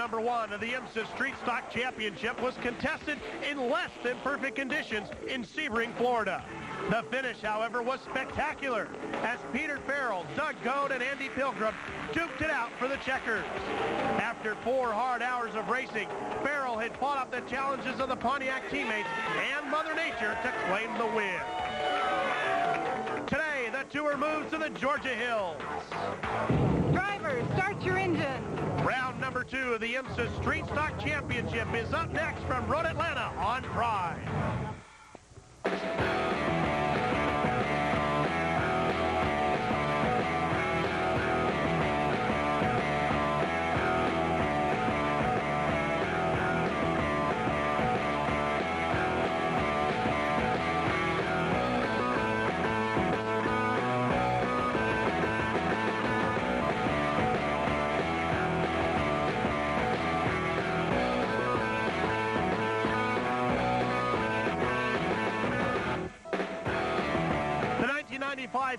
number 1 of the IMSA Street Stock Championship was contested in less than perfect conditions in Sebring, Florida. The finish, however, was spectacular as Peter Farrell, Doug Goad, and Andy Pilgrim duked it out for the checkers. After 4 hard hours of racing, Farrell had fought off the challenges of the Pontiac teammates and Mother Nature to claim the win. Today, the tour moves to the Georgia Hills. Drivers, start your engine. Round number 2 of the IMSA Street Stock Championship is up next from Road Atlanta on Pride.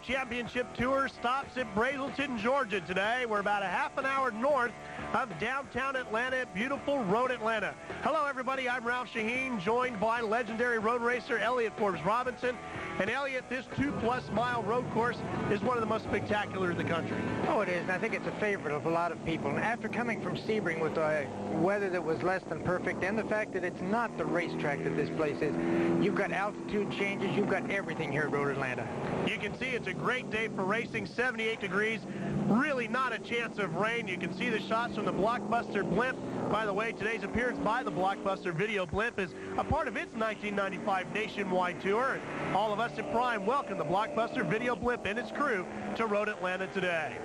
Championship Tour stops at Brazelton, Georgia today. We're about a half an hour north of downtown Atlanta at beautiful Road Atlanta. Hello, everybody. I'm Ralph Shaheen, joined by legendary road racer Elliott Forbes Robinson. And Elliott, this 2+ mile road course is one of the most spectacular in the country. Oh, it is, and I think it's a favorite of a lot of people. And after coming from Sebring with weather that was less than perfect, and the fact that it's not the racetrack that this place is, you've got altitude changes, you've got everything here at Road Atlanta. You can see it's a great day for racing, 78 degrees, really not a chance of rain. You can see the shots from the Blockbuster blimp. By the way, today's appearance by the Blockbuster video blimp is a part of its 1995 nationwide tour. And all of us at Prime welcome the Blockbuster video blimp and its crew to Road Atlanta today.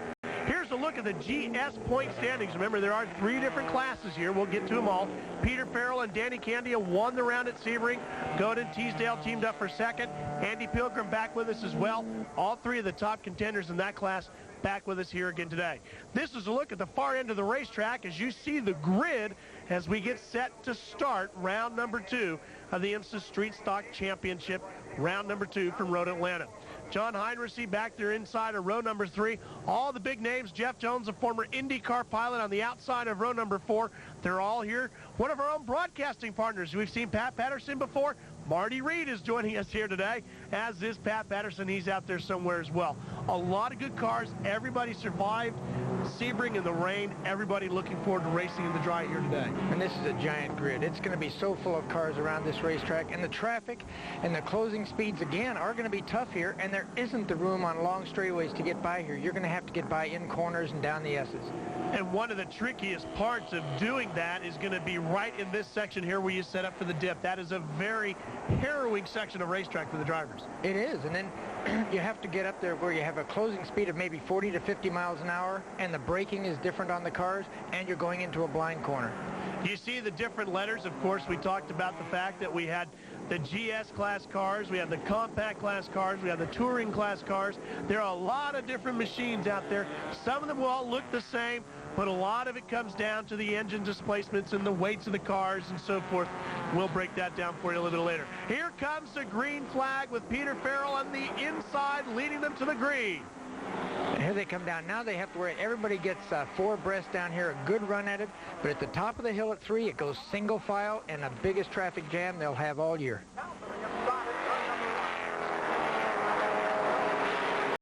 Here's a look at the GS point standings. Remember, there are 3 different classes here. We'll get to them all. Peter Farrell and Danny Candia won the round at Sebring. Goad and Teasdale teamed up for second. Andy Pilgrim back with us as well. All 3 of the top contenders in that class back with us here again today. This is a look at the far end of the racetrack as you see the grid as we get set to start round number 2 of the IMSA Street Stock Championship, round number 2 from Road Atlanta. John Heinrichsey back there inside of row number 3. All the big names. Jeff Jones, a former IndyCar pilot, on the outside of row number 4. They're all here. One of our own broadcasting partners. We've seen Pat Patterson before. Marty Reed is joining us here today, as is Pat Patterson. He's out there somewhere as well. A lot of good cars. Everybody survived Sebring in the rain. Everybody looking forward to racing in the dry here today. And this is a giant grid. It's going to be so full of cars around this racetrack, and the traffic and the closing speeds again are going to be tough here, and there isn't the room on long straightaways to get by here. You're going to have to get by in corners and down the S's. And one of the trickiest parts of doing that is going to be right in this section here where you set up for the dip. That is a very harrowing section of racetrack for the drivers. It is, and then you have to get up there where you have a closing speed of maybe 40 to 50 miles an hour, and the braking is different on the cars, and you're going into a blind corner. You see the different letters. Of course, we talked about the fact that we had the GS class cars, we have the compact class cars, we have the touring class cars. There are a lot of different machines out there. Some of them will all look the same, but a lot of it comes down to the engine displacements and the weights of the cars and so forth. We'll break that down for you a little bit later. Here comes the green flag with Peter Farrell on the inside, leading them to the green. Here they come down. Now they have to worry. Everybody gets 4 abreast down here, a good run at it. But at the top of the hill at 3, it goes single file, and the biggest traffic jam they'll have all year.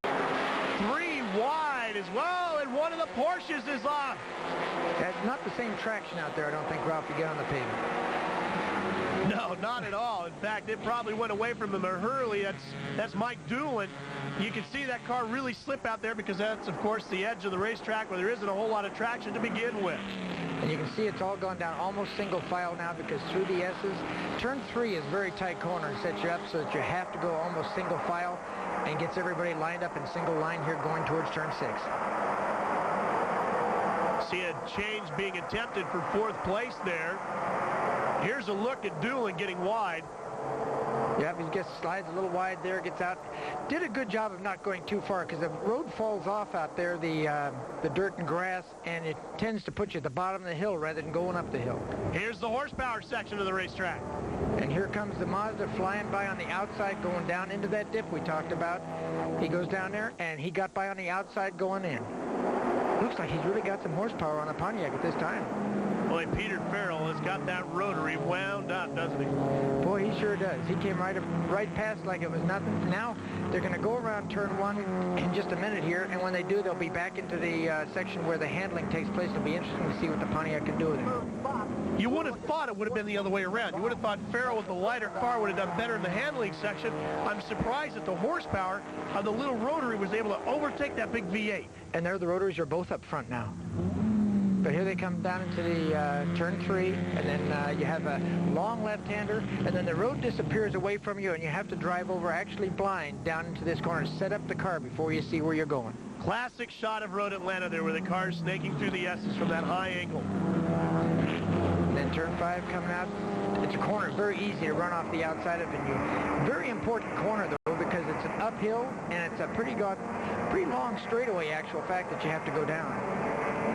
3 wide as well, and one of the Porsches is off. That's not the same traction out there, I don't think, Ralph, to get on the pavement. No, not at all. In fact, it probably went away from him early. That's Mike Doolin. You can see that car really slip out there because that's, of course, the edge of the racetrack where there isn't a whole lot of traction to begin with. And you can see it's all gone down almost single file now because through the S's, turn 3 is very tight corner and sets you up so that you have to go almost single file and gets everybody lined up in single line here going towards turn 6. See a change being attempted for 4th place there. Here's a look at Doolin getting wide. Yep, he gets slides a little wide there, gets out. Did a good job of not going too far because the road falls off out there, the dirt and grass, and it tends to put you at the bottom of the hill rather than going up the hill. Here's the horsepower section of the racetrack. And here comes the Mazda flying by on the outside, going down into that dip we talked about. He goes down there, and he got by on the outside going in. looks like he's really got some horsepower on a Pontiac at this time. Boy, Peter Farrell has got that rotary wound up, doesn't he? Boy, he sure does. He came right past like it was nothing. Now they're going to go around turn 1 in just a minute here, and when they do, they'll be back into the section where the handling takes place. It'll be interesting to see what the Pontiac can do with it. You would have thought it would have been the other way around. You would have thought Farrell with the lighter car would have done better in the handling section. I'm surprised that the horsepower of the little rotary was able to overtake that big V8. And there the rotaries are both up front now. But here they come down into the turn 3, and then you have a long left-hander, and then the road disappears away from you, and you have to drive over actually blind down into this corner. Set up the car before you see where you're going. Classic shot of Road Atlanta there with the car snaking through the S's from that high angle. And then turn 5 coming out. It's a corner very easy to run off the outside of it. Very important corner, though, because it's an uphill, and it's a pretty long straightaway, actual fact, that you have to go down.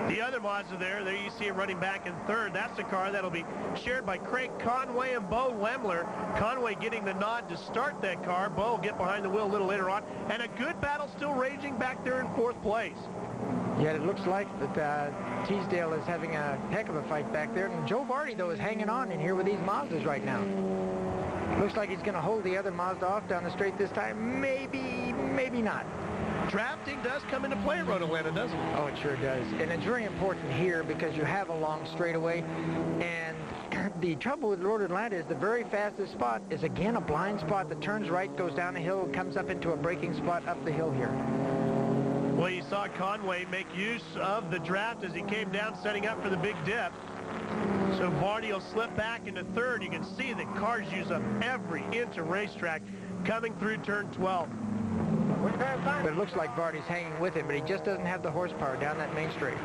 The other mods are there. There you see it running back in third. That's the car that'll be shared by Craig Conway and Bo Lemler. Conway getting the nod to start that car. Bo will get behind the wheel a little later on. And a good battle still raging back there in 4th place. Yeah, it looks like that Teasdale is having a heck of a fight back there. And Joe Vardy, though, is hanging on in here with these Mazdas right now. Looks like he's going to hold the other Mazda off down the straight this time. Maybe, maybe not. Drafting does come into play at Road Atlanta, doesn't it? Oh, it sure does. And it's very important here because you have a long straightaway. And the trouble with Road Atlanta is the very fastest spot is, again, a blind spot that turns right, goes down the hill, comes up into a braking spot up the hill here. Well, you saw Conway make use of the draft as he came down, setting up for the big dip. So Vardy will slip back into third. You can see that cars use up every inch of racetrack coming through turn 12. But it looks like Vardy's hanging with him, but he just doesn't have the horsepower down that main straight.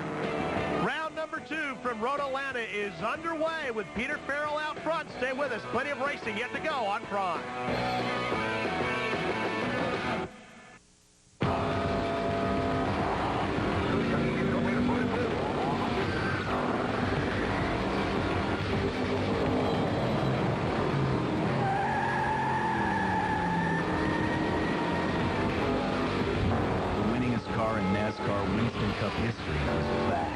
Round number 2 from Road Atlanta is underway with Peter Farrell out front. Stay with us. Plenty of racing yet to go on Prime. NASCAR Winston Cup history is back.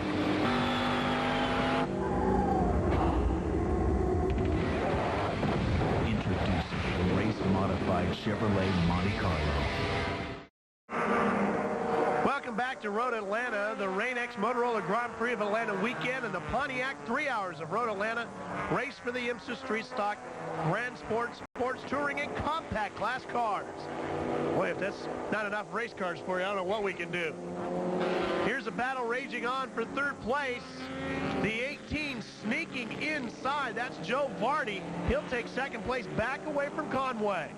Introducing the race-modified Chevrolet Monte Carlo. Welcome back to Road Atlanta, the Rain-X Motorola Grand Prix of Atlanta weekend, and the Pontiac 3 hours of Road Atlanta. Race for the IMSA Street Stock, Grand Sports, Sports Touring, and Compact Class cars. Boy, if that's not enough race cars for you, I don't know what we can do. Here's a battle raging on for third place. The 18 sneaking inside. That's Joe Vardy. He'll take second place back away from Conway.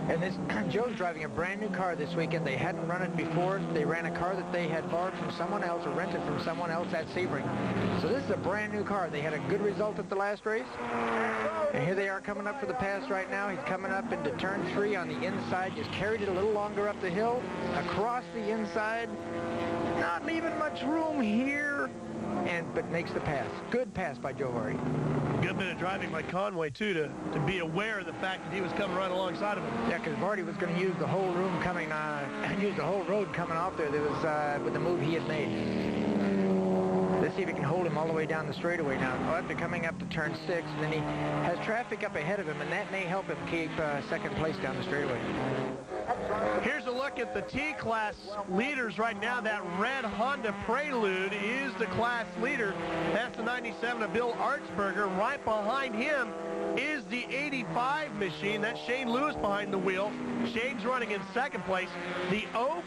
And this Joe's driving a brand new car this weekend. They hadn't run it before. They ran a car that they had borrowed from someone else or rented from someone else at Sebring. So this is a brand new car. They had a good result at the last race. And here they are coming up for the pass right now. He's coming up into turn 3 on the inside. Just carried it a little longer up the hill. Across the inside. Not leaving much room here. But makes the pass. Good pass by Joe Vardy. Good bit of driving by Conway, too, to be aware of the fact that he was coming right alongside of him. Yeah, because Vardy was going to use the whole room coming, use the whole road coming off there. That was with the move he had made. Let's see if he can hold him all the way down the straightaway now. Oh, after coming up to turn 6, and then he has traffic up ahead of him, and that may help him keep second place down the straightaway. Here's a look at the T-Class leaders right now. That red Honda Prelude is the class leader. That's the 97 of Bill Artsberger. Right behind him is the 85 machine. That's Shane Lewis behind the wheel. Shane's running in second place. The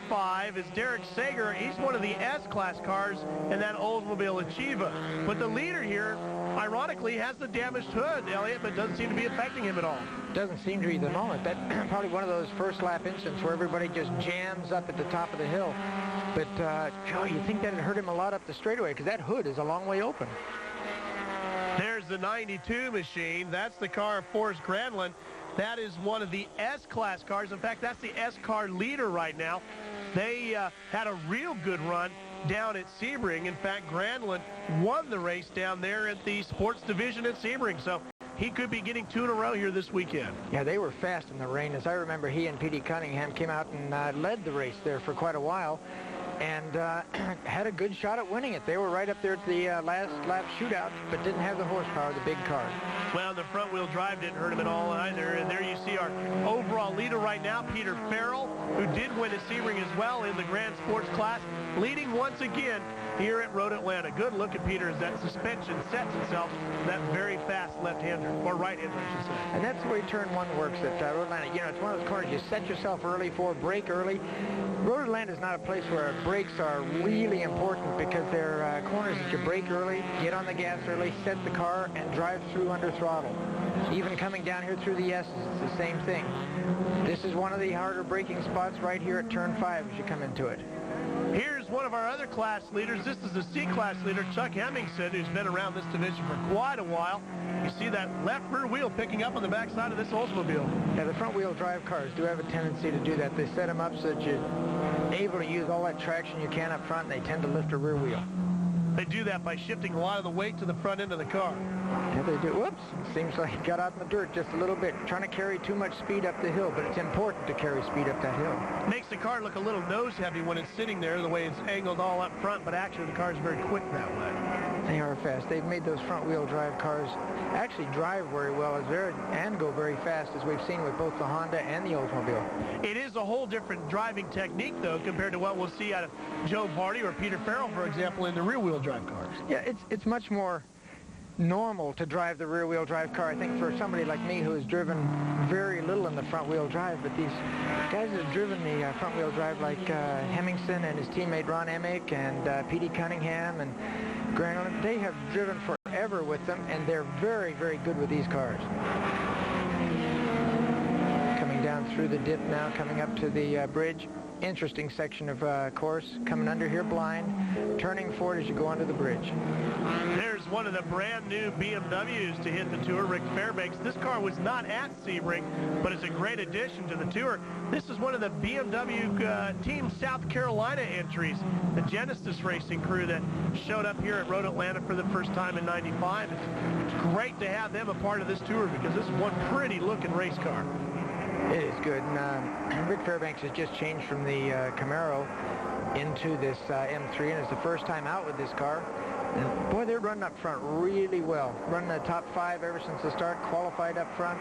05 is Derek Sager. He's one of the S-Class cars in that Oldsmobile Achieva. But the leader here, ironically, has the damaged hood, Elliott, but doesn't seem to be affecting him at all. Doesn't seem to either moment. That's probably one of those first lap incidents where everybody just jams up at the top of the hill. But, Joe, you think that would hurt him a lot up the straightaway because that hood is a long way open. There's the 92 machine. That's the car of Forrest Granlund. That is one of the S-Class cars. In fact, that's the S-car leader right now. They had a real good run down at Sebring. In fact, Granlund won the race down there at the sports division at Sebring. So he could be getting 2 in a row here this weekend. Yeah, they were fast in the rain. As I remember, he and P.D. Cunningham came out and led the race there for quite a while. and had a good shot at winning it. They were right up there at the last lap shootout, but didn't have the horsepower of the big car. Well, the front-wheel drive didn't hurt him at all either. And there you see our overall leader right now, Peter Farrell, who did win a Sebring as well in the Grand Sports class, leading once again here at Road Atlanta. Good look at Peter as that suspension sets itself that very fast left-hander, or right-hander, I should say. And that's the way turn one works at Road Atlanta. You know, it's one of those cars you set yourself early for, brake early. Road Atlanta is not a place where brakes are really important because they're corners that you brake early, get on the gas early, set the car, and drive through under throttle. Even coming down here through the S's, it's the same thing. This is one of the harder braking spots right here at turn 5 as you come into it. Here's one of our other class leaders. This is the C-class leader, Chuck Hemmingson, who's been around this division for quite a while. You see that left rear wheel picking up on the backside of this Oldsmobile. Yeah, the front-wheel drive cars do have a tendency to do that. They set them up so that you're able to use all that traction you can up front, and they tend to lift a rear wheel. They do that by shifting a lot of the weight to the front end of the car. Yeah, they do. Whoops. Seems like he got out in the dirt just a little bit, trying to carry too much speed up the hill, but it's important to carry speed up that hill. Makes the car look a little nose-heavy when it's sitting there, the way it's angled all up front, but actually the car is very quick that way. They are fast. They've made those front-wheel drive cars actually drive very well and go very fast, as we've seen with both the Honda and the Oldsmobile. It is a whole different driving technique, though, compared to what we'll see out of Joe Vardy or Peter Farrell, for example, in the rear-wheel drive cars. Yeah, it's much more normal to drive the rear-wheel drive car, I think, for somebody like me who has driven very little in the front-wheel drive. But these guys that have driven the front-wheel drive, like Hemmingson and his teammate Ron Emick and P.D. Cunningham and Grant, they have driven forever with them, and they're very, very good with these cars. Coming down through the dip now, coming up to the bridge. Interesting section of course, coming under here blind, turning forward as you go onto the bridge. There's one of the brand new BMWs to hit the tour, Rick Fairbanks. This car was not at Sebring, but it's a great addition to the tour. This is one of the BMW Team South Carolina entries, the Genesis Racing crew that showed up here at Road Atlanta for the first time in '95. It's great to have them a part of this tour because this is one pretty looking race car. It is good, and Rick Fairbanks has just changed from the Camaro into this M3, and it's the first time out with this car. And boy, they're running up front really well. Running the top 5 ever since the start, qualified up front.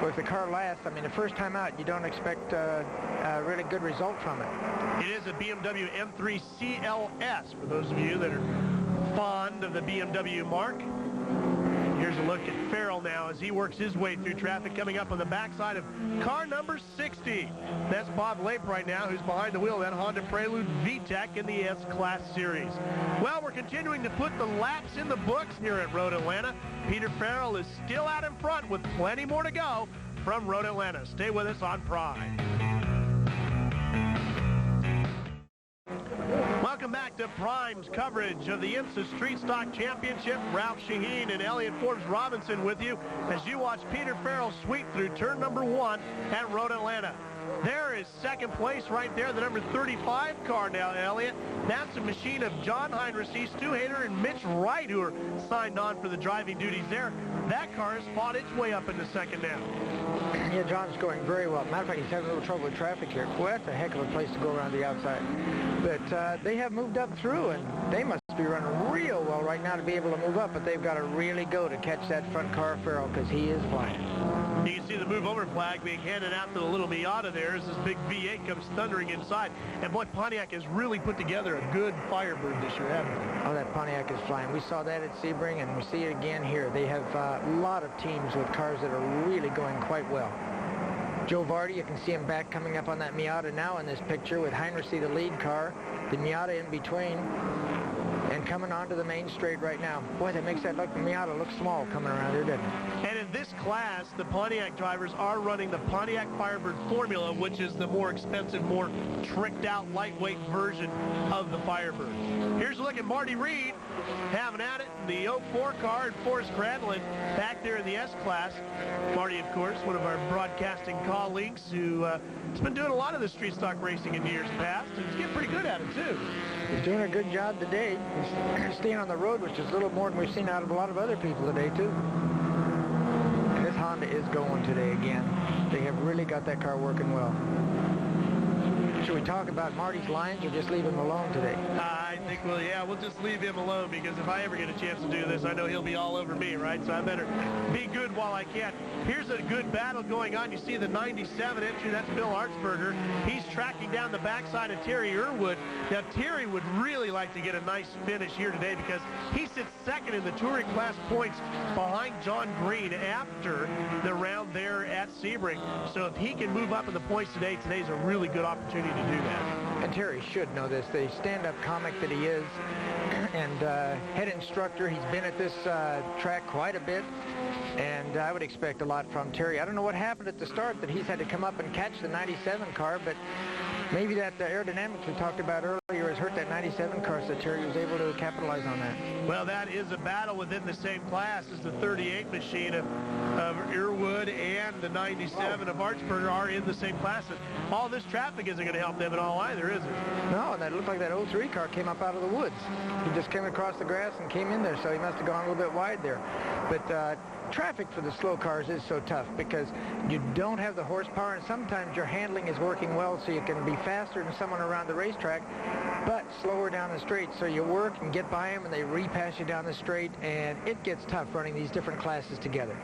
But if the car lasts, I mean, the first time out, you don't expect a really good result from it. It is a BMW M3 CLS, for those of you that are fond of the BMW mark. Here's a look at Farrell now as he works his way through traffic, coming up on the backside of car number 60. That's Bob Lape right now, who's behind the wheel of that Honda Prelude VTEC in the S-Class Series. Well, we're continuing to put the laps in the books here at Road Atlanta. Peter Farrell is still out in front with plenty more to go from Road Atlanta. Stay with us on Prime. Welcome back to Prime's coverage of the IMSA Street Stock Championship. Ralph Shaheen and Elliot Forbes Robinson with you as you watch Peter Farrell sweep through turn number 1 at Road Atlanta. There is second place right there, the number 35 car now, Elliot. That's a machine of John Heinrichs, Stu Hader, and Mitch Wright, who are signed on for the driving duties there. That car has fought its way up into second now. Yeah, John's going very well. Matter of fact, he's having a little trouble with traffic here. Well, that's a heck of a place to go around the outside. But they have moved up through, and they must be running real well right now to be able to move up, but they've got to really go to catch that front car of Farrell because he is flying. You can see the move over flag being handed out to the little Miata there as this big V8 comes thundering inside. And boy, Pontiac has really put together a good Firebird this year, haven't they? Oh, that Pontiac is flying. We saw that at Sebring, and we see it again here. They have a lot of teams with cars that are really going quite well. Joe Vardy, you can see him back coming up on that Miata now in this picture with Heinrichs the lead car, the Miata in between, and coming onto the main straight right now. Boy, that makes that Miata look small coming around there, doesn't it? And in this class, the Pontiac drivers are running the Pontiac Firebird Formula, which is the more expensive, more tricked-out, lightweight version of the Firebird. Here's a look at Marty Reed having at it in the 04 car, and Forrest Gradlin back there in the S-Class. Marty, of course, one of our broadcasting colleagues who has been doing a lot of the street stock racing in years past, and he's getting pretty good at it, too. He's doing a good job today. He's staying on the road, which is a little more than we've seen out of a lot of other people today, too. And this Honda is going today again. They have really got that car working well. Should we talk about Marty's lines or just leave him alone today? I think, well, yeah, we'll just leave him alone, because if I ever get a chance to do this, I know he'll be all over me, right? So I better be good while I can. Here's a good battle going on. You see the 97 entry, that's Bill Artsberger. He's tracking down the backside of Terry Irwood. Now, Terry would really like to get a nice finish here today, because he sits second in the touring class points behind John Green after the round there at Sebring. So if he can move up in the points today, today's a really good opportunity to do that. And Terry should know this. The stand-up comic that he is, and head instructor, he's been at this track quite a bit, and I would expect a lot from Terry. I don't know what happened at the start that he's had to come up and catch the 97 car, but maybe that aerodynamics we talked about earlier has hurt that 97 car, so Terry was able to capitalize on that. Well, that is a battle within the same class as the 38 machine of Irwood and the 97 of Artsberger are in the same class. And all this traffic isn't going to help them at all either, is it? No, and that looked like that 03 car came up out of the woods. He just came across the grass and came in there, so he must have gone a little bit wide there. But traffic for the slow cars is so tough because you don't have the horsepower, and sometimes your handling is working well, so you can be faster than someone around the racetrack, but slower down the straight. So you work and get by them, and they repass you down the straight, and it gets tough running these different classes together.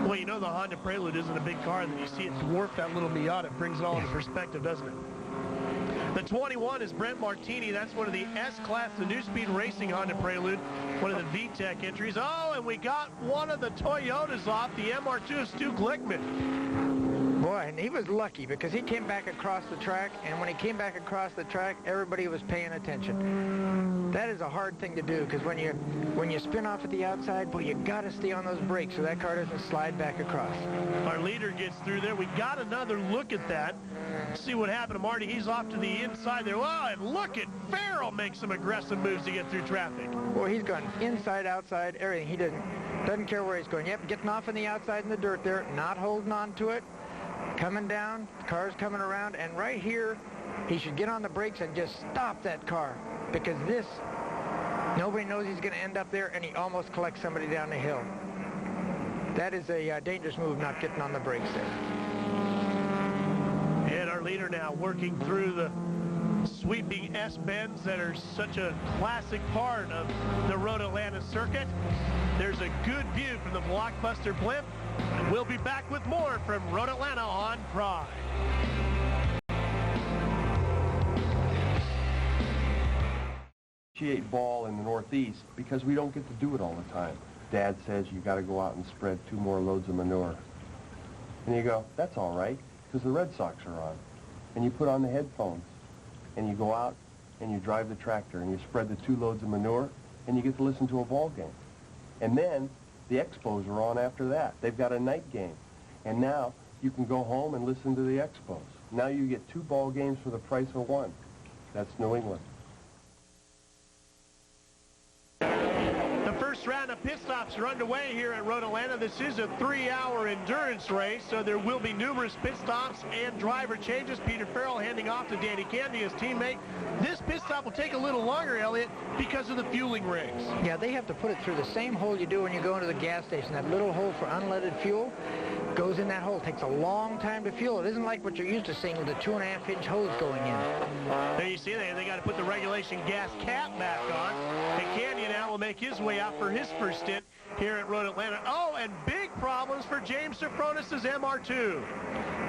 Well, you know the Honda Prelude isn't a big car, and then you see it dwarf that little Miata. It brings it all into perspective, doesn't it? The 21 is Brent Martini. That's one of the S-Class, the New Speed Racing Honda Prelude, one of the VTEC entries. Oh, and we got one of the Toyotas off, the MR2 of Stu Glickman. Boy, and he was lucky because he came back across the track, and when he came back across the track, everybody was paying attention. That is a hard thing to do because when you spin off at the outside, boy, you got to stay on those brakes so that car doesn't slide back across. Our leader gets through there. We got another look at that. See what happened to Marty. He's off to the inside there. Well, and look at Farrell make some aggressive moves to get through traffic. Well, he's gone inside, outside, everything. He doesn't care where he's going. Yep, getting off on the outside in the dirt there, not holding on to it, coming down, car's coming around, and right here, he should get on the brakes and just stop that car because nobody knows he's going to end up there, and he almost collects somebody down the hill. That is a dangerous move, not getting on the brakes there. And our leader now working through the sweeping S-bends that are such a classic part of the Road Atlanta circuit. There's a good view from the Blockbuster blimp, and we'll be back with more from Road Atlanta on Pride. Appreciate ball in the Northeast because we don't get to do it all the time. Dad says you got to go out and spread 2 more loads of manure. And you go, that's all right, because the Red Sox are on. And you put on the headphones, and you go out, and you drive the tractor, and you spread the 2 loads of manure, and you get to listen to a ball game. And then the Expos are on after that. They've got a night game. And now you can go home and listen to the Expos. Now you get 2 ball games for the price of 1. That's New England. First round of pit stops are underway here at Road Atlanta. This is a 3-hour endurance race, so there will be numerous pit stops and driver changes. Peter Farrell handing off to Danny Candy, his teammate. This pit stop will take a little longer, Elliott, because of the fueling rigs. Yeah, they have to put it through the same hole you do when you go into the gas station. That little hole for unleaded fuel goes in that hole. It takes a long time to fuel. It isn't like what you're used to seeing with the 2.5-inch hose going in. There you see they got to put the regulation gas cap back on. And Candy now will make his way out for his first stint here at Road Atlanta. Oh, and big problems for James Sofronis' MR2.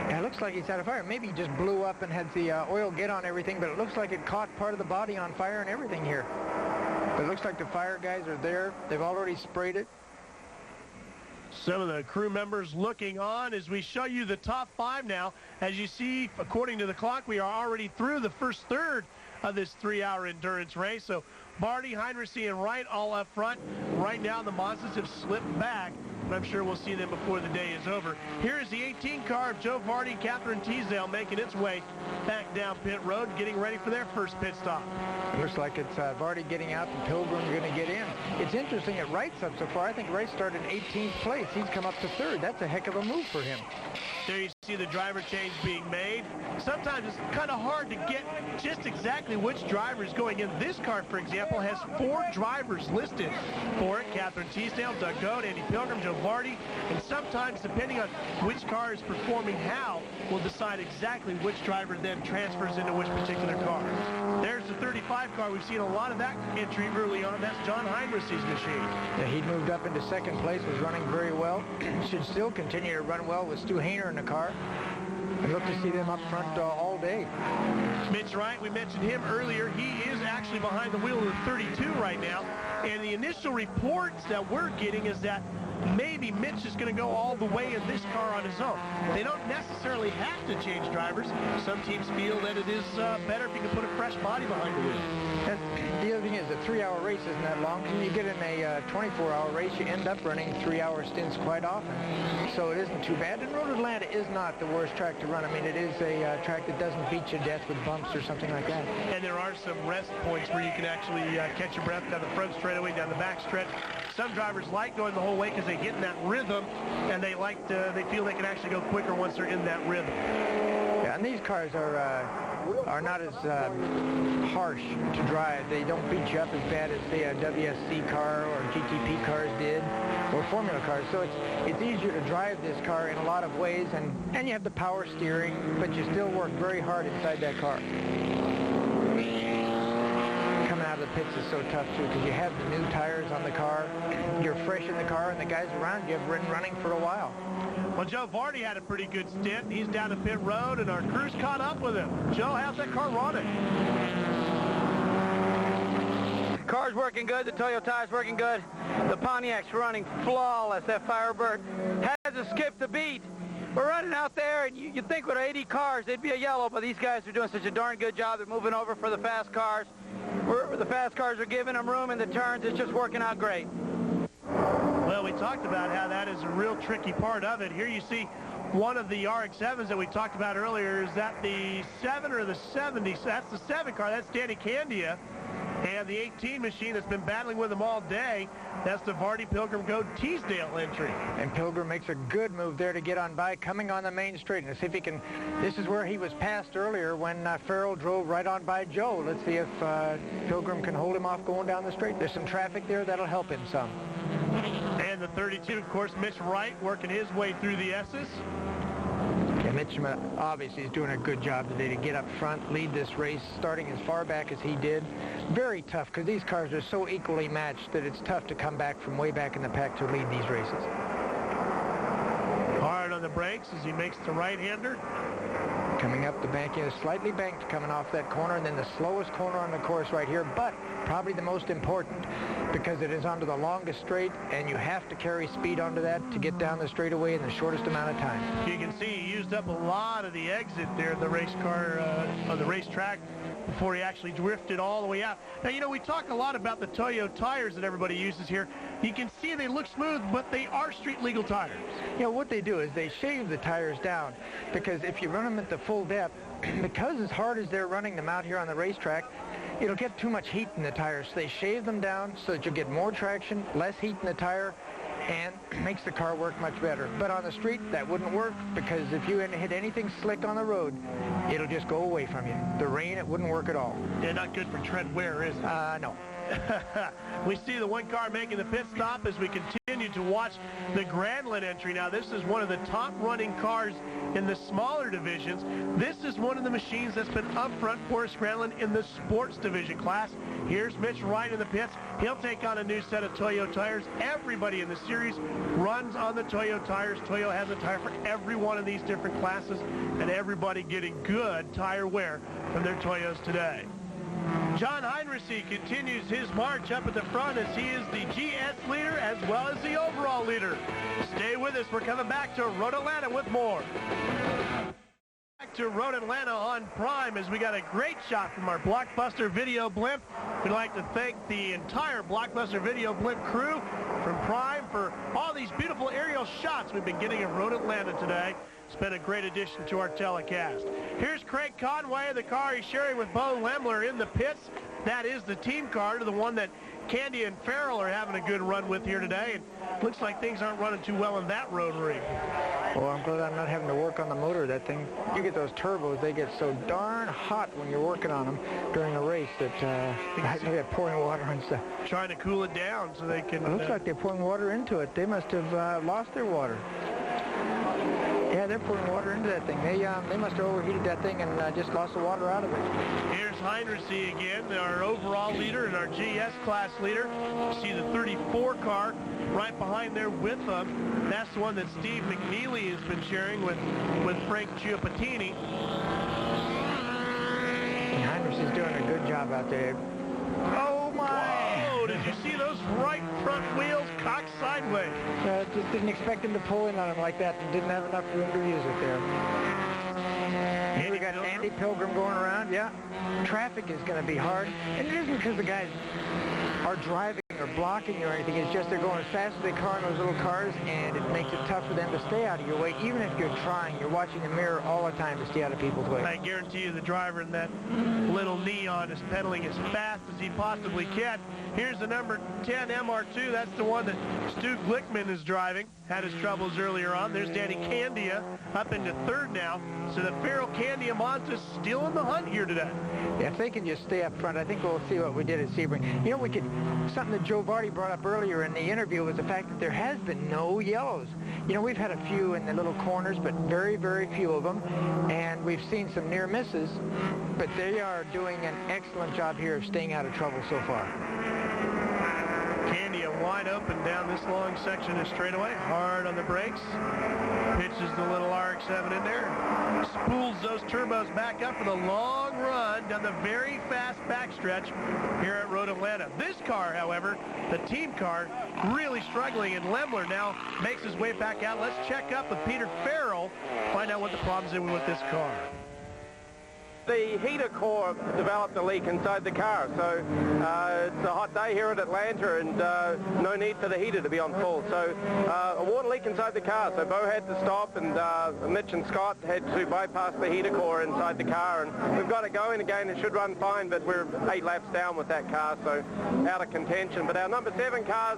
Yeah, it looks like he's had a fire. Maybe he just blew up and had the oil get on everything, but it looks like it caught part of the body on fire and everything here. But it looks like the fire guys are there. They've already sprayed it. Some of the crew members looking on as we show you the top 5 now. As you see, according to the clock, we are already through the first third of this 3-hour endurance race. So Barty, Heinrichs, and Wright all up front. Right now, the Mazdas have slipped back, but I'm sure we'll see them before the day is over. Here is the 18 car of Joe Vardy, Catherine Teasdale making its way back down pit road, getting ready for their first pit stop. Looks like it's Vardy getting out and Pilgrim's going to get in. It's interesting that Wright's up so far. I think Wright started in 18th place. He's come up to 3rd. That's a heck of a move for him. There you see see the driver change being made. Sometimes it's kind of hard to get just exactly which driver is going in. This car, for example, has 4 drivers listed for it. Catherine Teasdale, Doug Goad, Andy Pilgrim, Joe Vardy. And sometimes, depending on which car is performing how, will decide exactly which driver then transfers into which particular car. There's the 35 car. We've seen a lot of that entry early on. That's John Heinrich's machine. Yeah, he'd moved up into second place, was running very well. Should still continue to run well with Stu Hayner in the car. I look to see them up front all day. Mitch Wright, we mentioned him earlier. He is actually behind the wheel of the 32 right now. And the initial reports that we're getting is that maybe Mitch is going to go all the way in this car on his own. They don't necessarily have to change drivers. Some teams feel that it is better if you can put a fresh body behind the wheel. And the other thing is a 3-hour race isn't that long. When you get in a 24-hour race, you end up running 3-hour stints quite often. So it isn't too bad. And Road Atlanta is not the worst track to run. I mean, it is a track that doesn't beat you to death with bumps or something like that. And there are some rest points where you can actually catch your breath down the front straightaway, down the back stretch. Some drivers like going the whole way because they get in that rhythm, and they feel they can actually go quicker once they're in that rhythm. Yeah, and these cars are not as harsh to drive. They don't beat you up as bad as, say, a WSC car or GTP cars did, or Formula cars. So it's easier to drive this car in a lot of ways, and you have the power steering, but you still work very hard inside that car. Coming out of the pits is so tough too, because you have the new tires on the car, you're fresh in the car, and the guys around you have been running for a while. Well, Joe Vardy had a pretty good stint. He's down to pit road, and our crew's caught up with him. Joe, how's that car running? Car's working good. The Toyota's working good. The Pontiac's running flawless. That Firebird hasn't skipped a beat. We're running out there, and you'd think with 80 cars, they'd be a yellow, but these guys are doing such a darn good job. They're moving over for the fast cars. The fast cars are giving them room in the turns. It's just working out great. Well, we talked about how that is a real tricky part of it. Here you see one of the RX-7s that we talked about earlier. Is that the 7 or the 70? So that's the 7 car. That's Danny Candia. And the 18 machine that's been battling with him all day, that's the Vardy Pilgrim Goad Teasdale entry. And Pilgrim makes a good move there to get on by, coming on the main straight. And see if he can, this is where he was passed earlier when Farrell drove right on by Joe. Let's see if Pilgrim can hold him off going down the straight. There's some traffic there that'll help him some. And the 32, of course, Mitch Wright working his way through the S's. Yeah, Mitch obviously is doing a good job today to get up front, lead this race, starting as far back as he did. Very tough, because these cars are so equally matched that it's tough to come back from way back in the pack to lead these races. Hard on the brakes as he makes the right-hander. Coming up the bank, slightly banked coming off that corner, and then the slowest corner on the course right here, but probably the most important because it is onto the longest straight, and you have to carry speed onto that to get down the straightaway in the shortest amount of time. You can see he used up a lot of the exit there, the race car on the racetrack, before he actually drifted all the way out. Now, you know, we talk a lot about the Toyo tires that everybody uses here. You can see they look smooth, but they are street legal tires. You know, what they do is they shave the tires down, because if you run them at the full depth, because as hard as they're running them out here on the racetrack, it'll get too much heat in the tires. So they shave them down so that you'll get more traction, less heat in the tire, and makes the car work much better. But on the street, that wouldn't work, because if you hit anything slick on the road, it'll just go away from you. The rain, it wouldn't work at all. Yeah, not good for tread wear, is it? No. We see the one car making the pit stop as we continue to watch the Granlund entry. Now, this is one of the top running cars in the smaller divisions. This is one of the machines that's been up front for us, Granlund, in the sports division class. Here's Mitch Wright in the pits. He'll take on a new set of Toyo tires. Everybody in the series runs on the Toyo tires. Toyo has a tire for every one of these different classes, and everybody getting good tire wear from their Toyos today. John Heinrich continues his march up at the front as he is the GS leader as well as the overall leader. Stay with us. We're coming back to Road Atlanta with more. Back to Road Atlanta on Prime as we got a great shot from our Blockbuster Video Blimp. We'd like to thank the entire Blockbuster Video Blimp crew from Prime for all these beautiful aerial shots we've been getting at Road Atlanta today. It's been a great addition to our telecast. Here's Craig Conway, the car he's sharing with Bo Lemler in the pits. That is the team car, the one that Candy and Farrell are having a good run with here today. And looks like things aren't running too well in that road ring. Oh, I'm glad I'm not having to work on the motor of that thing. You get those turbos, they get so darn hot when you're working on them during a race that they're pouring water and stuff. Trying to cool it down so they can... It looks like they're pouring water into it. They must have lost their water. Yeah, they're pouring water into that thing. They must have overheated that thing and just lost the water out of it. Here's Heinrichsey again, our overall leader and our GS class leader. You see the 34 car right behind there with them. That's the one that Steve McNeely has been sharing with Frank Giappatini. Heinrichsey's doing a good job out there. Oh my! Whoa, did you see those right front wheels cocked sideways? Just didn't expect him to pull in on him like that and didn't have enough room to use it there. Here we got Andy Pilgrim going around, yeah. Traffic is going to be hard, and it isn't because the guys are driving or blocking or anything. It's just they're going as fast as they can in those little cars, and it makes it tough for them to stay out of your way. Even if you're trying, you're watching the mirror all the time to stay out of people's way. I guarantee you the driver in that little Neon is pedaling as fast as he possibly can. Here's the number 10 MR2. That's the one that Stu Glickman is driving. Had his troubles earlier on. There's Danny Candia up into third now. So the Farrell Candia Monza's still in the hunt here today. Yeah, if they can just stay up front, I think we'll see what we did at Sebring. You know, something that Joe Vardy brought up earlier in the interview was the fact that there has been no yellows. You know, we've had a few in the little corners, but very, very few of them. And we've seen some near misses, but they are doing an excellent job here of staying out of trouble so far. Candia wide open down this long section of straightaway, hard on the brakes, pitches the little RX-7 in there, spools those turbos back up for the long run down the very fast backstretch here at Road Atlanta. This car, however, the team car, really struggling, and Lemler now makes his way back out. Let's check up with Peter Farrell, find out what the problems are with this car. The heater core developed a leak inside the car, so it's a hot day here at Atlanta and no need for the heater to be on full. So a water leak inside the car, so Bo had to stop, and Mitch and Scott had to bypass the heater core inside the car, and we've got it going again. It should run fine, but we're 8 laps down with that car, so out of contention. But our number 7 cars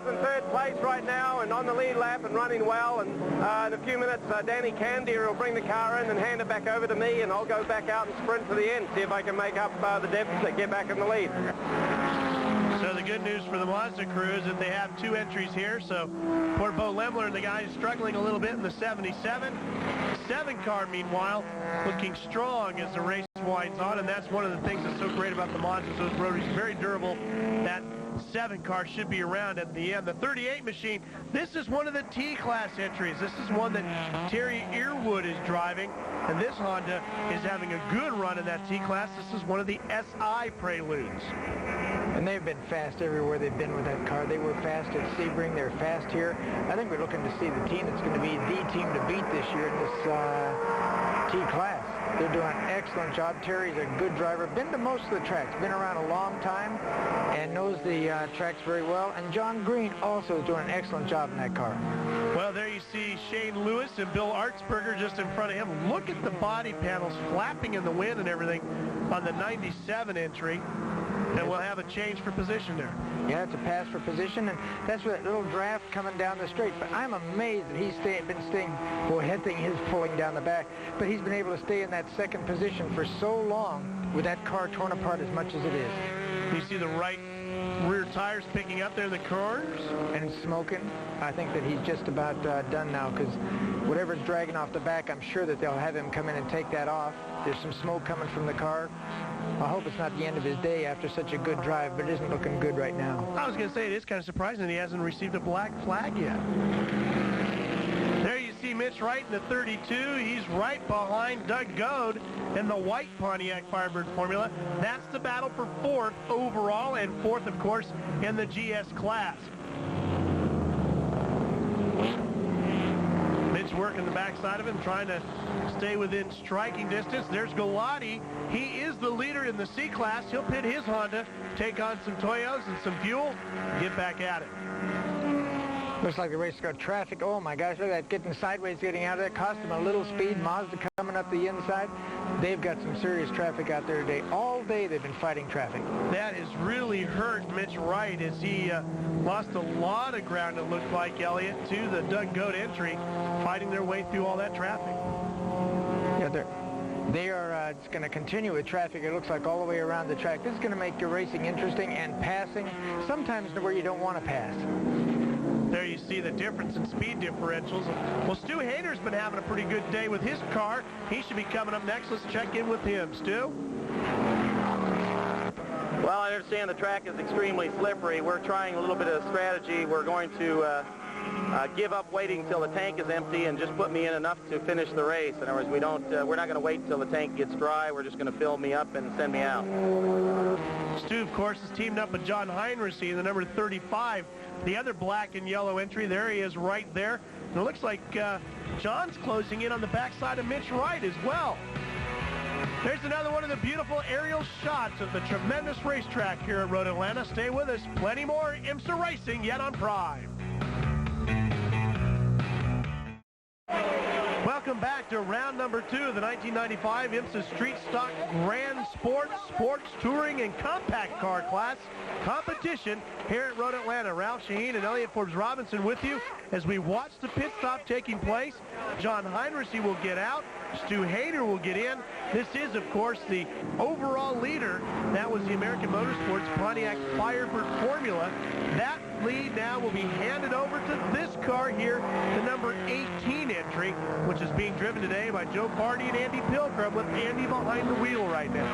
in third place right now and on the lead lap and running well, and in a few minutes Danny Candia will bring the car in and hand it back over to me, and I'll go back out and sprint to the end, see if I can make up the deficit, get back in the lead. So the good news for the Mazda crew is that they have 2 entries here. So poor Bo Lemler and the guys struggling a little bit in the 77. 7 car, meanwhile, looking strong as the race winds on, and that's one of the things that's so great about the Mazdas. Those rotors very durable. That 7 car should be around at the end. The 38 machine, this is one of the T-Class entries. This is one that Terry Earwood is driving, and this Honda is having a good run in that T-Class. This is one of the SI Preludes. And they've been fast everywhere they've been with that car. They were fast at Sebring. They're fast here. I think we're looking to see the team that's going to be the team to beat this year in this T-Class. They're doing an excellent job. Terry's a good driver. Been to most of the tracks. Been around a long time and knows the tracks very well. And John Green also is doing an excellent job in that car. Well, there you see Shane Lewis and Bill Artsberger just in front of him. Look at the body panels flapping in the wind and everything on the 97 entry. And we'll have a change for position there. Yeah, it's a pass for position, and that's with that little draft coming down the straight. But I'm amazed that he's been staying, well, head thing is pulling down the back, but he's been able to stay in that second position for so long with that car torn apart as much as it is. You see the right rear tires picking up there in the corners? And smoking. I think that he's just about done now, because whatever's dragging off the back, I'm sure that they'll have him come in and take that off. There's some smoke coming from the car. I hope it's not the end of his day after such a good drive, but it isn't looking good right now. I was going to say, it is kind of surprising that he hasn't received a black flag yet. There you see Mitch Wright in the 32. He's right behind Doug Goad in the white Pontiac Firebird Formula. That's the battle for 4th overall, and 4th, of course, in the GS class. Mitch working the backside of him, trying to stay within striking distance. There's Galati. He is the leader in the C-Class. He'll pit his Honda, take on some Toyos and some fuel, get back at it. Looks like the race got traffic. Oh my gosh, look at that, getting sideways, getting out of that. Cost them a little speed. Mazda coming up the inside. They've got some serious traffic out there today. All day they've been fighting traffic. That has really hurt Mitch Wright as he lost a lot of ground, it looked like, Elliott, to the Doug Goat entry, fighting their way through all that traffic. Yeah, they are it's going to continue with traffic, it looks like, all the way around the track. This is going to make your racing interesting and passing, sometimes where you don't want to pass. There you see the difference in speed differentials. Well, Stu Hayner's been having a pretty good day with his car. He should be coming up next. Let's check in with him. Stu? Well, I understand the track is extremely slippery. We're trying a little bit of strategy. We're going to give up waiting till the tank is empty and just put me in enough to finish the race. In other words, we're not going to wait until the tank gets dry. We're just going to fill me up and send me out. Stu, of course, is teamed up with John Heinrich, the number 35. The other black and yellow entry, there he is right there. And it looks like John's closing in on the backside of Mitch Wright as well. There's another one of the beautiful aerial shots of the tremendous racetrack here at Road Atlanta. Stay with us. Plenty more IMSA racing yet on Prime. Welcome back to round number 2 of the 1995 IMSA Street Stock Grand Sports Touring and Compact Car Class competition here at Road Atlanta. Ralph Shaheen and Elliott Forbes Robinson with you as we watch the pit stop taking place. John Heinrich will get out. Stu Hayner will get in. This is, of course, the overall leader. That was the American Motorsports Pontiac Firebird Formula. That lead now will be handed over to this car here, the number 18 entry, which is being driven today by Joe Party and Andy Pilgrim, with Andy behind the wheel right now.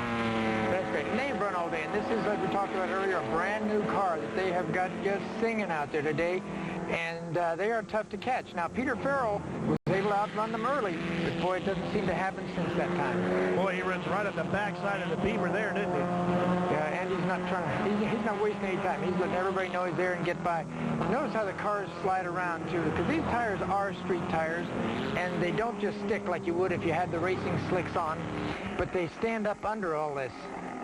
That's great. And they've run all day, and this is, like we talked about earlier, a brand new car that they have got just singing out there today, and they are tough to catch. Now, Peter Farrell was able to outrun them early, but boy, it doesn't seem to happen since that time. Boy, he runs right up the backside of the Beamer there, didn't he? Yeah, and he's not trying to, he's not wasting any time. He's letting everybody know he's there and get by. Notice how the cars slide around, too, because these tires are street tires, and they don't just stick like you would if you had the racing slicks on, but they stand up under all this.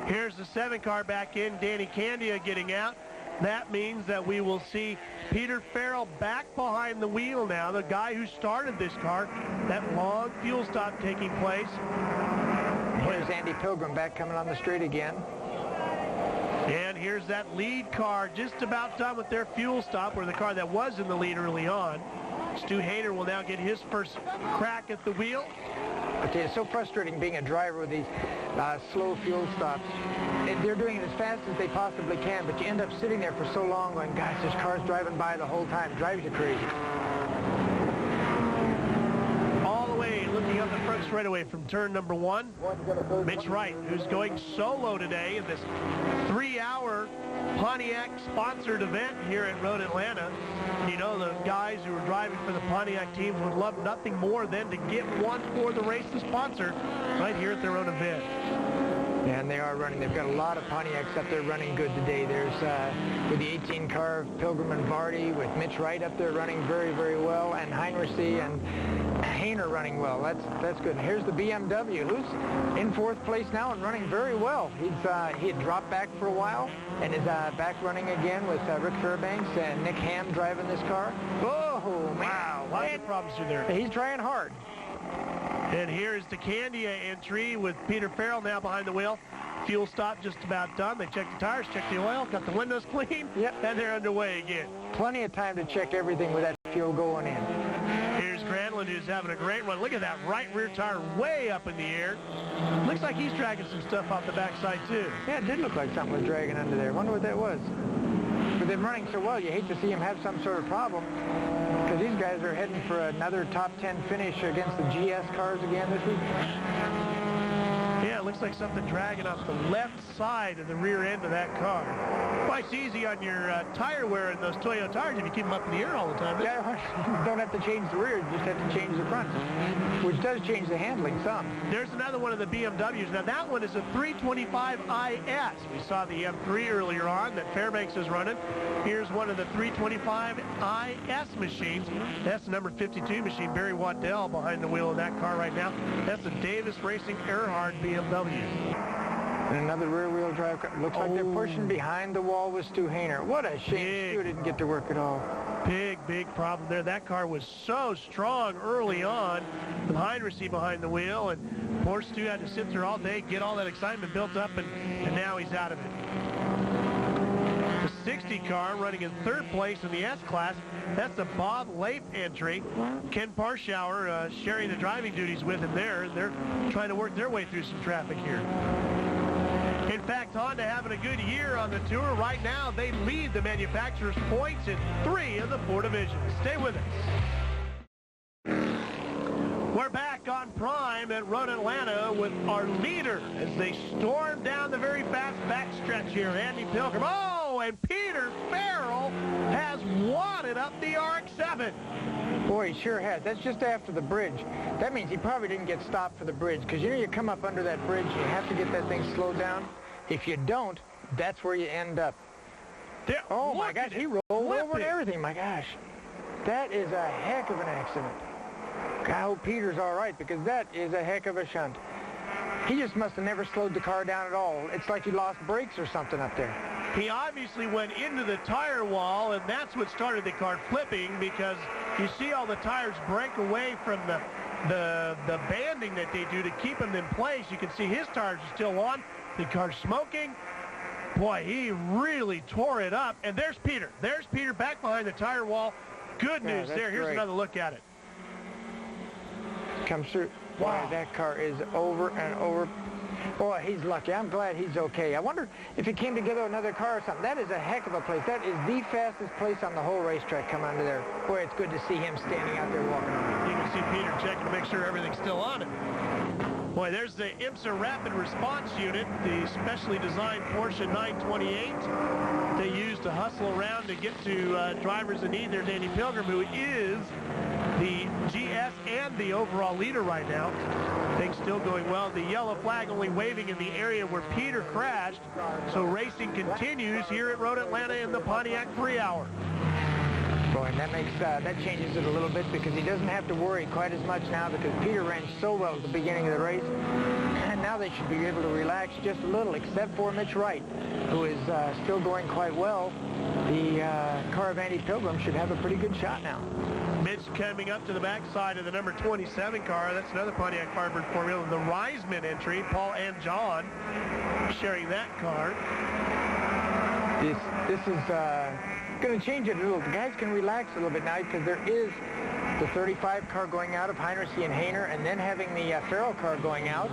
Here's the 7 car back in, Danny Candia getting out. That means that we will see Peter Farrell back behind the wheel now, the guy who started this car. That long fuel stop taking place. Here's Andy Pilgrim back coming on the straight again. And here's that lead car just about done with their fuel stop, where the car that was in the lead early on. Stu Hayner will now get his first crack at the wheel. I tell you, it's so frustrating being a driver with these slow fuel stops. They're doing it as fast as they possibly can, but you end up sitting there for so long going, gosh, this car's driving by the whole time. It drives you crazy. All the way, looking up the front straightaway from turn number 1, Mitch Wright, who's going solo today in this 3-hour Pontiac-sponsored event here at Road Atlanta. You know, the guys who are driving for the Pontiac teams would love nothing more than to get one for the race to sponsor right here at their own event. And they are running. They've got a lot of Pontiacs up there running good today. There's with the 18 car of Pilgrim and Vardy, with Mitch Wright up there running very, very well, and Heinrich and Hayner running well. That's good. And here's the BMW, who's in 4th place now and running very well. He had dropped back for a while and is back running again with Rick Fairbanks and Nick Ham driving this car. Oh, man. Wow, lots of problems through there. He's trying hard. And here's the Candia entry with Peter Farrell now behind the wheel. Fuel stop just about done. They checked the tires, checked the oil, got the windows clean, yep, and they're underway again. Plenty of time to check everything with that fuel going in. Here's Granlund, who's having a great run. Look at that right rear tire way up in the air. Looks like he's dragging some stuff off the backside, too. Yeah, it did look like something was dragging under there. Wonder what that was. But they're running so well, you hate to see him have some sort of problem, because these guys are heading for another top 10 finish against the GS cars again this week. Yeah, it looks like something dragging off the left side of the rear end of that car. Quite easy on your tire wear in those Toyota tires if you keep them up in the air all the time. Yeah, you don't have to change the rear, you just have to change the front, which does change the handling some. There's another one of the BMWs. Now, that one is a 325 IS. We saw the M3 earlier on that Fairbanks is running. Here's one of the 325 IS machines. That's the number 52 machine. Barry Waddell behind the wheel of that car right now. That's the Davis Racing Earhart BMW. And another rear-wheel drive car. Looks like they're pushing behind the wall with Stu Hainer. What a shame Stu didn't get to work at all. Big problem there. That car was so strong early on with Heinrichs behind the wheel, and poor Stu had to sit there all day, get all that excitement built up, and now he's out of it. The 60 car running in third place in the S-Class. That's the Bob Lape entry. Ken Parschauer sharing the driving duties with him there. They're trying to work their way through some traffic here. In fact, Honda having a good year on the tour. Right now, they lead the manufacturer's points in 3 of the 4 divisions. Stay with us. We're back on Prime at Road Atlanta with our leader as they storm down the very fast backstretch here. Andy Pilgrim. Oh, and Peter Farrell has wadded up the RX-7. Boy, he sure has. That's just after the bridge. That means he probably didn't get stopped for the bridge, because you know you come up under that bridge, you have to get that thing slowed down. If you don't, that's where you end up. There, oh my gosh, he rolled over and everything. My gosh, that is a heck of an accident. I hope Peter's all right, because that is a heck of a shunt. He just must have never slowed the car down at all. It's like he lost brakes or something up there. He obviously went into the tire wall, and that's what started the car flipping, because you see all the tires break away from the banding that they do to keep them in place. You can see his tires are still on. The car's smoking. Boy, he really tore it up. And there's Peter. There's Peter back behind the tire wall. Good news there. Here's another look at it. Comes through. Wow. Boy, that car is over and over. Boy, he's lucky. I'm glad he's okay. I wonder if he came together with another car or something. That is a heck of a place. That is the fastest place on the whole racetrack come under there. Boy, it's good to see him standing out there walking around. You can see Peter checking to make sure everything's still on it. Boy, there's the IMSA Rapid Response Unit, the specially designed Porsche 928 they use to hustle around to get to drivers in need. There's Andy Pilgrim, who is the GS and the overall leader right now. Things still going well. The yellow flag only waving in the area where Peter crashed. So racing continues here at Road Atlanta in the Pontiac 3-hour. Boy, and that makes that changes it a little bit, because he doesn't have to worry quite as much now, because Peter ran so well at the beginning of the race, and now they should be able to relax just a little, except for Mitch Wright, who is still going quite well. The car of Andy Pilgrim should have a pretty good shot now. Mitch coming up to the backside of the number 27 car. That's another Pontiac Firebird Formula. The Reisman entry, Paul and John sharing that car. This is going to change it a little. The guys can relax a little bit now, because there is the 35 car going out of Heinrichs and Hainer, and then having the Farrell car going out.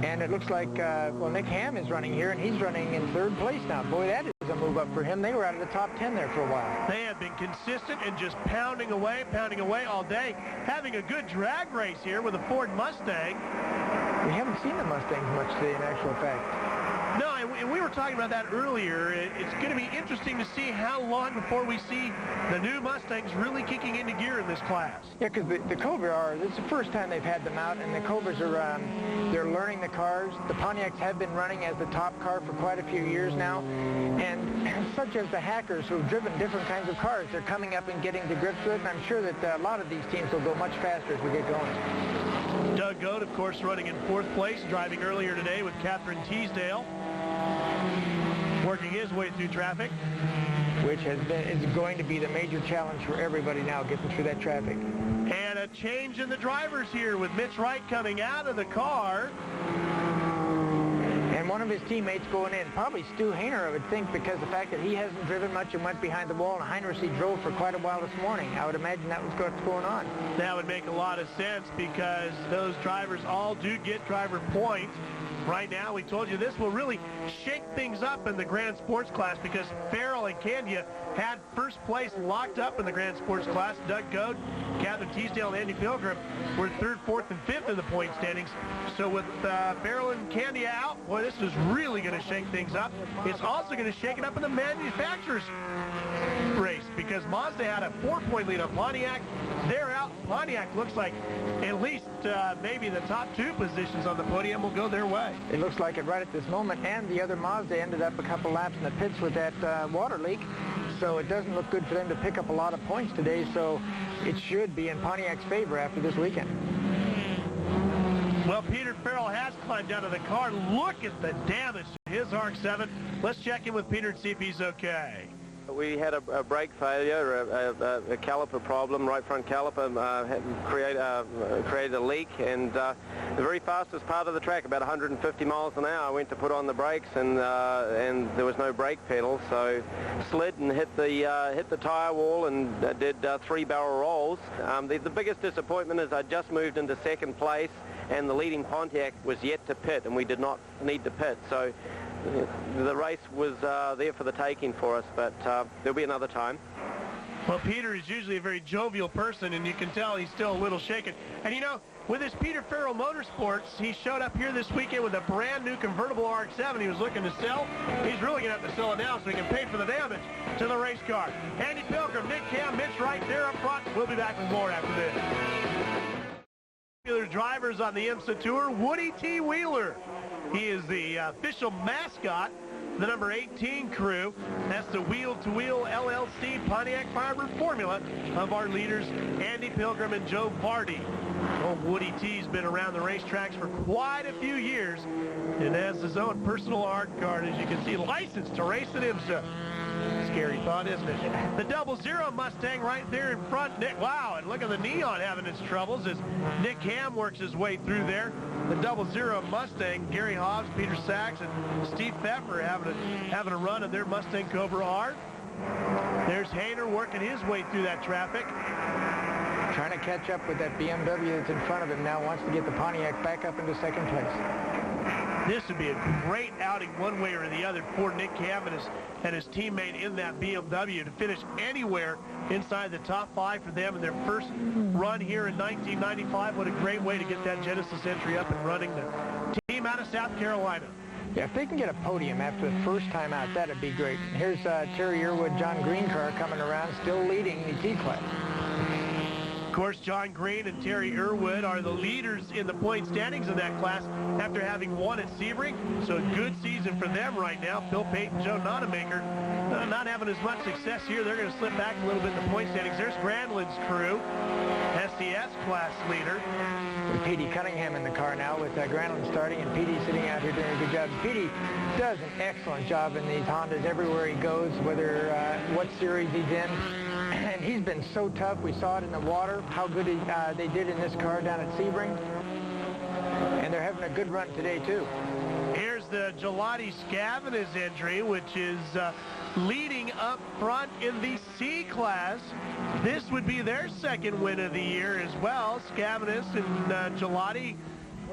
And it looks like, well, Nick Ham is running here, and he's running in third place now. Boy, that is a move up for him. They were out of the top 10 there for a while. They have been consistent and just pounding away all day. Having a good drag race here with a Ford Mustang. We haven't seen the Mustangs much today, in actual fact. No, and we were talking about that earlier. It's going to be interesting to see how long before we see the new Mustangs really kicking into gear in this class. Yeah, because the Cobra it's the first time they've had them out, and the Cobras are, they're learning the cars. The Pontiacs have been running as the top car for quite a few years now, and such as the hackers who've driven different kinds of cars, they're coming up and getting to grips with it, and I'm sure that a lot of these teams will go much faster as we get going. Doug Goat, of course, running in fourth place, driving earlier today with Catherine Teasdale, working his way through traffic. Which is going to be the major challenge for everybody now, getting through that traffic. And a change in the drivers here with Mitch Wright coming out of the car. And one of his teammates going in, probably Stu Hainer, I would think, because the fact that he hasn't driven much and went behind the wall, and Heinrichs he drove for quite a while this morning. I would imagine that was what's going on. That would make a lot of sense, because those drivers all do get driver points. Right now, we told you this will really shake things up in the Grand Sports class, because Farrell and Candia had first place locked up in the Grand Sports class. Doug Goad, Catherine Teasdale, and Andy Pilgrim were third, fourth, and fifth in the point standings. So with Farrell and Candia out, boy, this is really going to shake things up. It's also going to shake it up in the manufacturers race, because Mazda had a 4-point lead on Pontiac. They're out. Pontiac looks like at least maybe the top 2 positions on the podium will go their way. It looks like it right at this moment, and the other Mazda ended up a couple laps in the pits with that water leak, so it doesn't look good for them to pick up a lot of points today, so it should be in Pontiac's favor after this weekend. Well, Peter Farrell has climbed out of the car. Look at the damage to his ARC-7. Let's check in with Peter and see if he's okay. We had a brake failure, a caliper problem, right front caliper created a leak, and the very fastest part of the track, about 150 miles an hour, I went to put on the brakes, and there was no brake pedal, so slid and hit the tire wall and did 3 barrel rolls. The biggest disappointment is I just moved into second place, and the leading Pontiac was yet to pit, and we did not need to pit, so the race was there for the taking for us, but there'll be another time. Well, Peter is usually a very jovial person, and you can tell he's still a little shaken. And, you know, with his Peter Farrell Motorsports, he showed up here this weekend with a brand-new convertible RX-7 he was looking to sell. He's really going to have to sell it now so he can pay for the damage to the race car. Andy Pilgrim, Nick Cam, Mitch right there up front. We'll be back with more after this. Popular drivers on the IMSA Tour, Woody T. Wheeler. He is the official mascot, the number 18 crew. That's the Wheel-to-Wheel LLC Pontiac Firebird formula of our leaders, Andy Pilgrim and Joe Vardy. Old Woody T's been around the racetracks for quite a few years and has his own personal art card, as you can see, licensed to race at IMSA. Scary thought, isn't it? The 00 Mustang right there in front. Nick, wow, and look at the neon having its troubles as Nick Ham works his way through there. The 00 Mustang, Gary Hobbs, Peter Sachs, and Steve Pfeffer having a run of their Mustang Cobra R. There's Hayner working his way through that traffic. Trying to catch up with that BMW that's in front of him now, wants to get the Pontiac back up into second place. This would be a great outing one way or the other for Nick Cam and his teammate in that BMW to finish anywhere inside the top 5 for them in their first run here in 1995. What a great way to get that Genesis entry up and running. The team out of South Carolina. Yeah, if they can get a podium after the first time out, that'd be great. Here's Terry Irwood, John Green car coming around, still leading the T-Class. Of course, John Green and Terry Irwood are the leaders in the point standings in that class after having won at Sebring. So a good season for them right now. Phil Payton, Joe Nonamaker not having as much success here. They're going to slip back a little bit in the point standings. There's Granlin's crew, SCS class leader. Petey Cunningham in the car now with Granlin starting, and Petey sitting out here doing a good job. Petey does an excellent job in these Hondas everywhere he goes, whether what series he's in. And he's been so tough. We saw it in the water, how good they did in this car down at Sebring. And they're having a good run today, too. Here's the Gelati Scavenus entry, which is leading up front in the C class. This would be their second win of the year as well. Scavenus and Gelati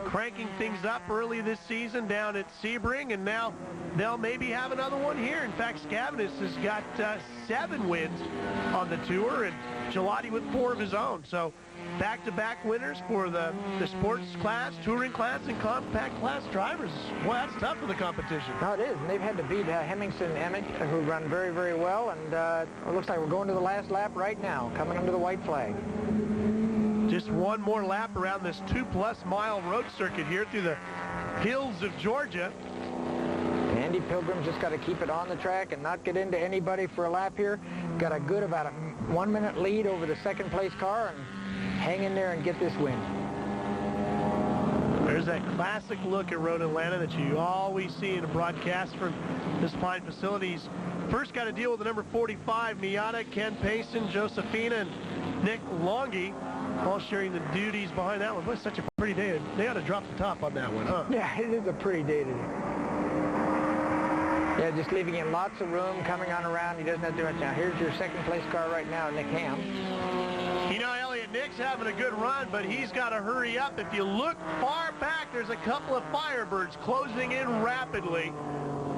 cranking things up early this season down at Sebring, and now they'll maybe have another one here. In fact, Scavenus has got 7 wins on the tour, and Gelati with 4 of his own. So back-to-back winners for the sports class, touring class, and compact class drivers. Boy, that's tough for the competition. No, it is, and they've had to beat Hemmingson and Emmett, who run very, very well, and it looks like we're going to the last lap right now, coming under the white flag. Just one more lap around this 2+ mile road circuit here through the hills of Georgia. Andy Pilgrim's just got to keep it on the track and not get into anybody for a lap here. Got a good about a 1 minute lead over the second place car, and hang in there and get this win. There's that classic look at Road Atlanta that you always see in a broadcast from this fine facilities. First got to deal with the number 45, Miata, Ken Payson, Josephina, and Nick Longy, all sharing the duties behind that one. Boy, such a pretty day. They ought to drop the top on that one, huh? Yeah, it is a pretty day today. Yeah, just leaving him lots of room, coming on around. He doesn't have to do much. Now, here's your second place car right now, Nick Ham. You know, Elliot, Nick's having a good run, but he's got to hurry up. If you look far back, there's a couple of Firebirds closing in rapidly.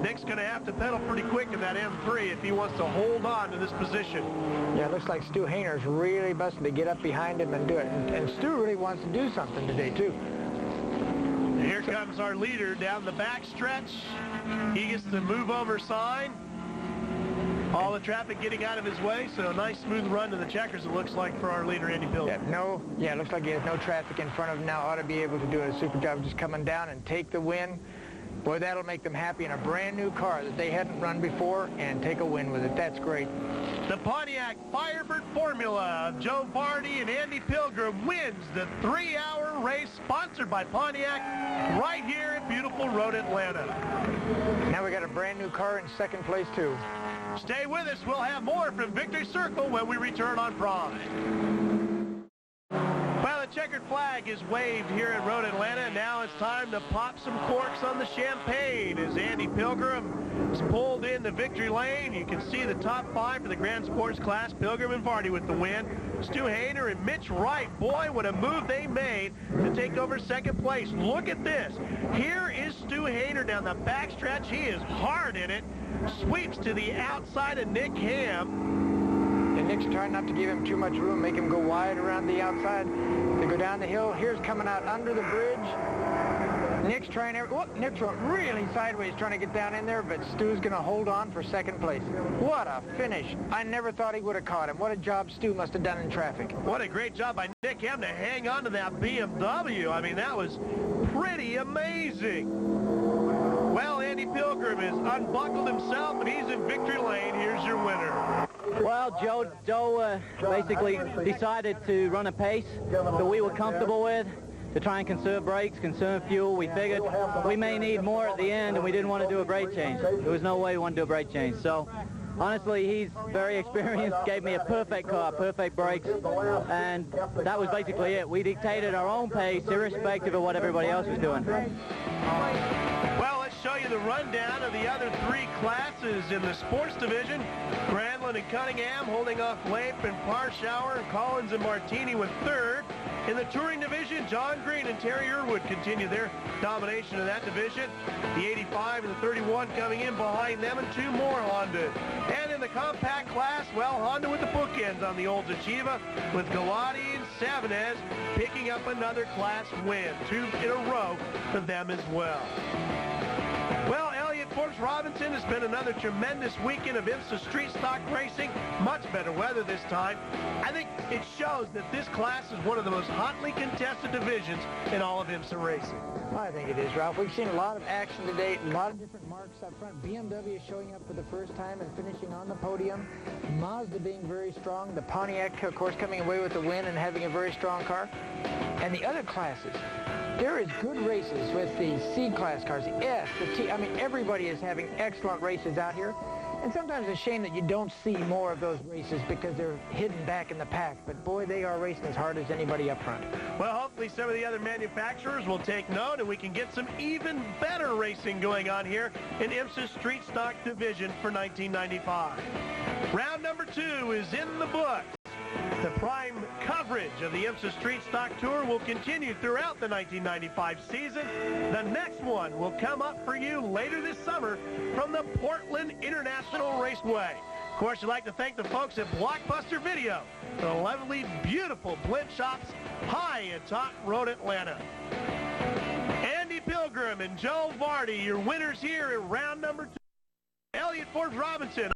Nick's going to have to pedal pretty quick in that M3 if he wants to hold on to this position. Yeah, it looks like Stu Hayner's really busting to get up behind him and do it. And Stu really wants to do something today, too. Here comes our leader down the back stretch. He gets the move over sign. All the traffic getting out of his way, so a nice smooth run to the checkers, it looks like, for our leader, Andy Pilgrim. Yeah, it looks like he has no traffic in front of him now. Ought to be able to do a super job just coming down and take the win. Boy, that'll make them happy in a brand new car that they hadn't run before and take a win with it. That's great. The Pontiac Firebird Formula of Joe Vardy and Andy Pilgrim wins the 3-hour race sponsored by Pontiac right here at beautiful Road Atlanta. Now we got a brand new car in second place too. Stay with us. We'll have more from Victory Circle when we return on Prime. Well, the checkered flag is waved here at Road Atlanta. Now it's time to pop some corks on the champagne as Andy Pilgrim is pulled in the victory lane. You can see the top 5 for the Grand Sports class. Pilgrim and Vardy with the win. Stu Hayner and Mitch Wright. Boy, what a move they made to take over second place. Look at this. Here is Stu Hayner down the backstretch. He is hard in it. Sweeps to the outside of Nick Ham. And Nick's trying not to give him too much room, make him go wide around the outside. They go down the hill. Here's coming out under the bridge. Nick's trying Nick's really sideways trying to get down in there, but Stu's going to hold on for second place. What a finish. I never thought he would have caught him. What a job Stu must have done in traffic. What a great job by Nick Ham to hang on to that BMW. I mean, that was pretty amazing. Well, Andy Pilgrim has unbuckled himself, and he's in victory lane. Here's your winner. Well, Joe basically decided to run a pace that we were comfortable with to try and conserve brakes, conserve fuel. We figured we may need more at the end, and we didn't want to do a brake change. There was no way we wanted to do a brake change. So, honestly, he's very experienced, gave me a perfect car, perfect brakes, and that was basically it. We dictated our own pace, irrespective of what everybody else was doing. Well, let's show you the rundown of the other 3 classes in the sports division. Granlund and Cunningham holding off Lape and Parshauer, and Collins and Martini with 3rd. In the touring division, John Green and Terry Irwood continue their domination in that division. The 85 and the 31 coming in behind them, and 2 more Honda. And in the compact class, well, Honda with the bookends on the old Achieva, with Galati and Savanez picking up another class win. 2 in a row for them as well. Well, Elliott Forbes Robinson has been another tremendous weekend of IMSA street stock racing. Much better weather this time. I think it shows that this class is one of the most hotly contested divisions in all of IMSA racing. I think it is, Ralph. We've seen a lot of action today, a lot of different marks up front. BMW is showing up for the first time and finishing on the podium. Mazda being very strong. The Pontiac, of course, coming away with the win and having a very strong car. And the other classes, there is good races with the C-class cars, the S, the T. I mean, everybody is having excellent races out here. And sometimes it's a shame that you don't see more of those races because they're hidden back in the pack. But, boy, they are racing as hard as anybody up front. Well, hopefully some of the other manufacturers will take note and we can get some even better racing going on here in IMSA's Street Stock Division for 1995. Round number 2 is in the books. The prime coverage of the IMSA Street Stock Tour will continue throughout the 1995 season. The next one will come up for you later this summer from the Portland International Raceway. Of course, I'd like to thank the folks at Blockbuster Video for the lovely, beautiful blimp shops high atop Road Atlanta. Andy Pilgrim and Joe Vardy, your winners here in round number 2. Elliott Forbes Robinson